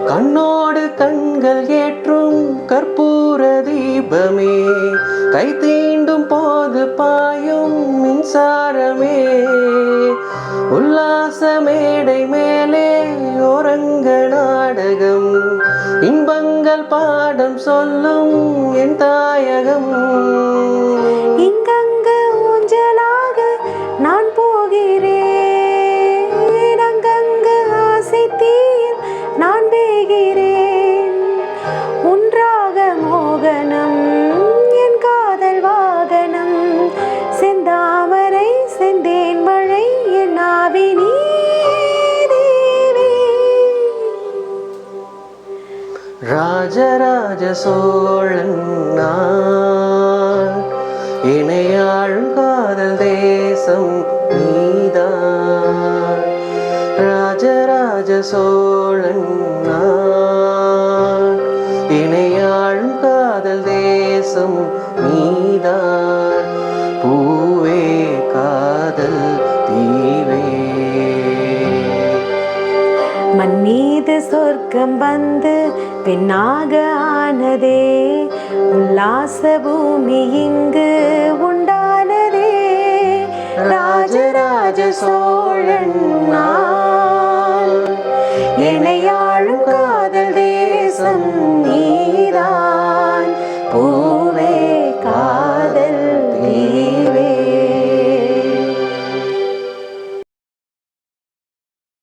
கண்ணோடு கண்கள் ஏற்றும் கற்பூர தீபமே, கை தீண்டும் போது பாயும் மின்சாரமே, உல்லாச மேடை மேலே ஓரங்க நாடகம், இன்பங்கள் பாடம் சொல்லும் என் தாயகம். இங்கங்கு ஊஞ்சலாக நான் போகிறேன், அங்கங்கு ஆசை தீயில் நான் வேகிறேன். ஒன்றாக மோகனம் என் காதல் வாகனம், செந்தாமரை செந்தேன் மழை என் ஆவினி தேவி. ராஜராஜ சோழன் நான், இணையாழும் காதல் தேசம் நீதான். ராஜராஜ சோழன் நான், இணையாழும் காதல் தேசம் நீதான். பூவே காதல் தீவே, மண் மீது சொர்க்கம் வந்து பெண்ணாக ஆனதே, உல்லாச பூமி இங்கு உண்டானதே. ராஜராஜ சோழன் நான்.